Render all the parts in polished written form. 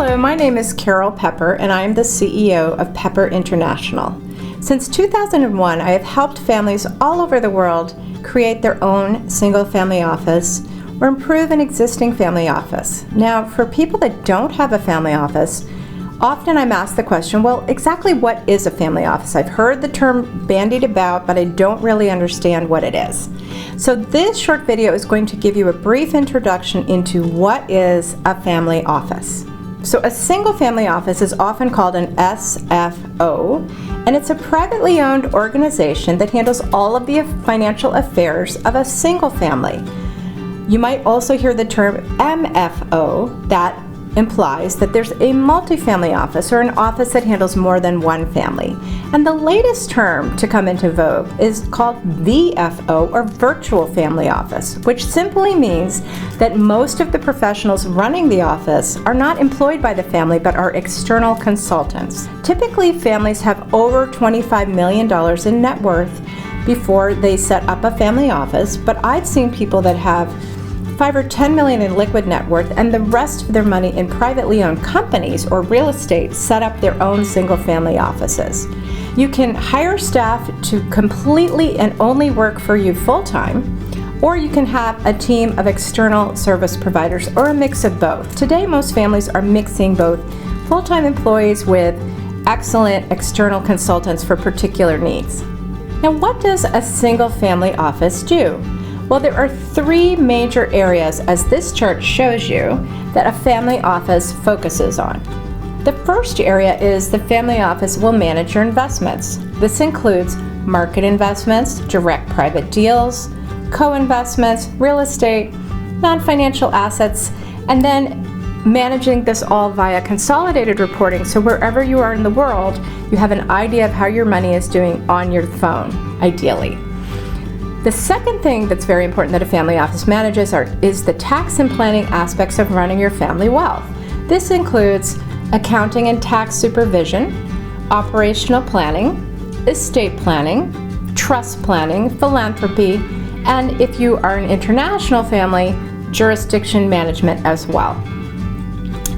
Hello, my name is Carol Pepper and I am the CEO of Pepper International. Since 2001, I have helped families all over the world create their own single-family office or improve an existing family office. Now, for people that don't have a family office, often I'm asked the question, well, exactly what is a family office? I've heard the term bandied about, but I don't really understand what it is. So this short video is going to give you a brief introduction into what is a family office. So a single family office is often called an SFO, and it's a privately owned organization that handles all of the financial affairs of a single family. You might also hear the term MFO, that implies that there's a multifamily office or an office that handles more than one family. And the latest term to come into vogue is called VFO, or virtual family office, which simply means that most of the professionals running the office are not employed by the family but are external consultants. Typically, families have over $25 million in net worth before they set up a family office, but I've seen people that have 5 or 10 million in liquid net worth and the rest of their money in privately owned companies or real estate set up their own single family offices. You can hire staff to completely and only work for you full-time, or you can have a team of external service providers or a mix of both. Today, most families are mixing both full-time employees with excellent external consultants for particular needs. Now, what does a single family office do? Well, there are three major areas, as this chart shows you, that a family office focuses on. The first area is the family office will manage your investments. This includes market investments, direct private deals, co-investments, real estate, non-financial assets, and then managing this all via consolidated reporting, so wherever you are in the world, you have an idea of how your money is doing on your phone, ideally. The second thing that's very important that a family office manages is the tax and planning aspects of running your family wealth. This includes accounting and tax supervision, operational planning, estate planning, trust planning, philanthropy, and if you are an international family, jurisdiction management as well.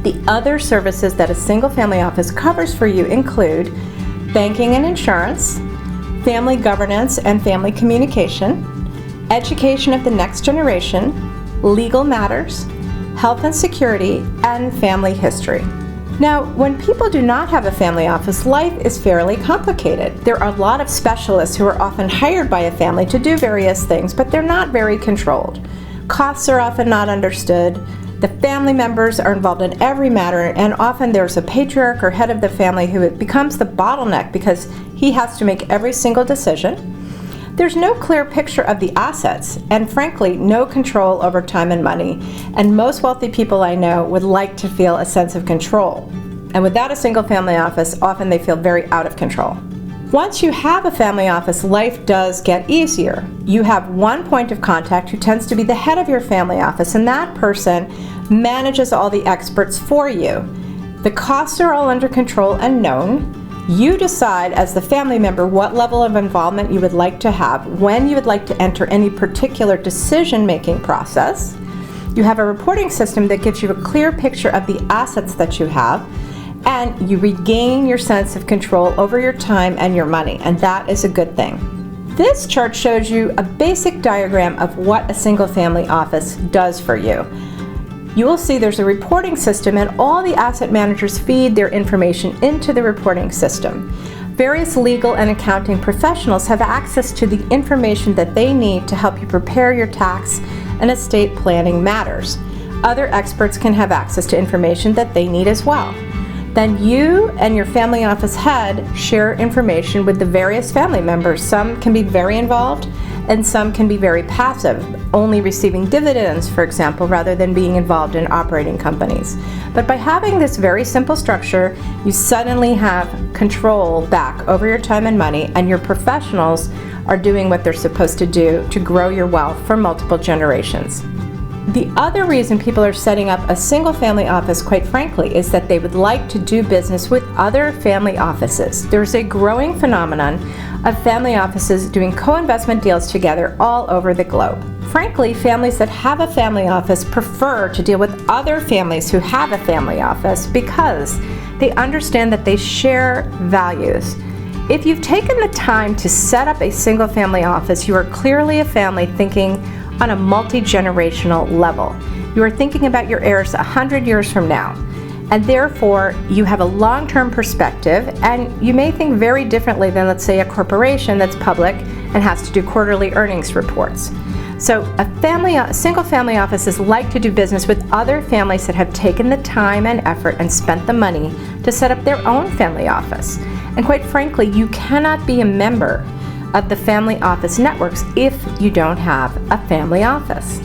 The other services that a single family office covers for you include banking and insurance, family governance and family communication, education of the next generation, legal matters, health and security, and family history. Now, when people do not have a family office, life is fairly complicated. There are a lot of specialists who are often hired by a family to do various things, but they're not very controlled. Costs are often not understood. The family members are involved in every matter, and often there's a patriarch or head of the family who becomes the bottleneck because he has to make every single decision. There's no clear picture of the assets, and frankly, no control over time and money, and most wealthy people I know would like to feel a sense of control. And without a single family office, often they feel very out of control. Once you have a family office, life does get easier. You have one point of contact who tends to be the head of your family office, and that person manages all the experts for you. The costs are all under control and known. You decide as the family member what level of involvement you would like to have, when you would like to enter any particular decision-making process. You have a reporting system that gives you a clear picture of the assets that you have, and you regain your sense of control over your time and your money, and that is a good thing. This chart shows you a basic diagram of what a single family office does for you. You will see there's a reporting system, and all the asset managers feed their information into the reporting system. Various legal and accounting professionals have access to the information that they need to help you prepare your tax and estate planning matters. Other experts can have access to information that they need as well. Then you and your family office head share information with the various family members. Some can be very involved and some can be very passive, only receiving dividends, for example, rather than being involved in operating companies. But by having this very simple structure, you suddenly have control back over your time and money, and your professionals are doing what they're supposed to do to grow your wealth for multiple generations. The other reason people are setting up a single family office, quite frankly, is that they would like to do business with other family offices. There's a growing phenomenon of family offices doing co-investment deals together all over the globe. Frankly, families that have a family office prefer to deal with other families who have a family office because they understand that they share values. If you've taken the time to set up a single family office, you are clearly a family thinking on a multi-generational level. You are thinking about your heirs 100 years from now, and therefore you have a long-term perspective, and you may think very differently than, let's say, a corporation that's public and has to do quarterly earnings reports. So a single family offices like to do business with other families that have taken the time and effort and spent the money to set up their own family office. And quite frankly, you cannot be a member of the family office networks if you don't have a family office.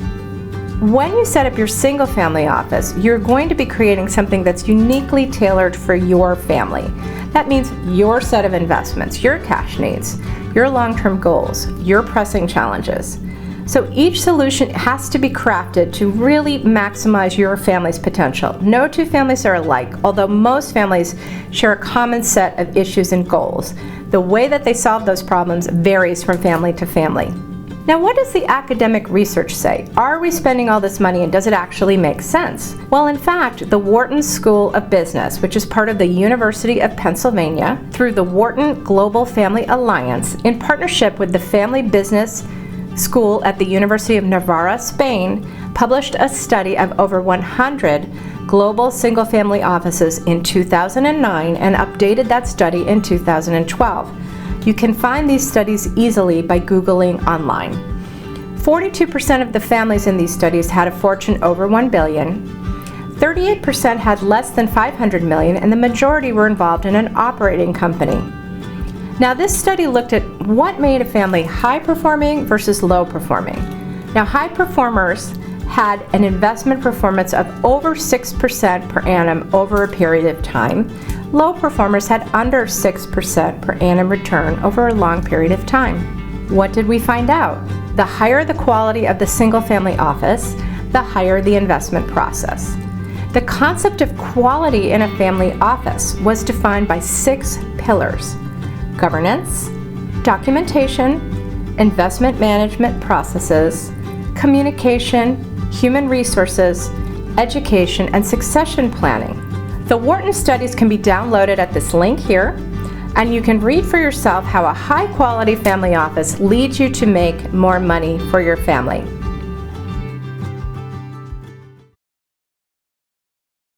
When you set up your single family office, you're going to be creating something that's uniquely tailored for your family. That means your set of investments, your cash needs, your long-term goals, your pressing challenges. So each solution has to be crafted to really maximize your family's potential. No two families are alike, although most families share a common set of issues and goals. The way that they solve those problems varies from family to family. Now, what does the academic research say? Are we spending all this money and does it actually make sense? Well, in fact, the Wharton School of Business, which is part of the University of Pennsylvania, through the Wharton Global Family Alliance, in partnership with the Family Business School at the University of Navarra, Spain, published a study of over 100 global single-family offices in 2009 and updated that study in 2012. You can find these studies easily by Googling online. 42% of the families in these studies had a fortune over $1 billion, 38% had less than $500 million, and the majority were involved in an operating company. Now, this study looked at what made a family high-performing versus low-performing. Now, high performers had an investment performance of over 6% per annum over a period of time. Low performers had under 6% per annum return over a long period of time. What did we find out? The higher the quality of the single-family office, the higher the investment process. The concept of quality in a family office was defined by 6 pillars: governance, documentation, investment management processes, communication, human resources, education, and succession planning. The Wharton studies can be downloaded at this link here, and you can read for yourself how a high-quality family office leads you to make more money for your family.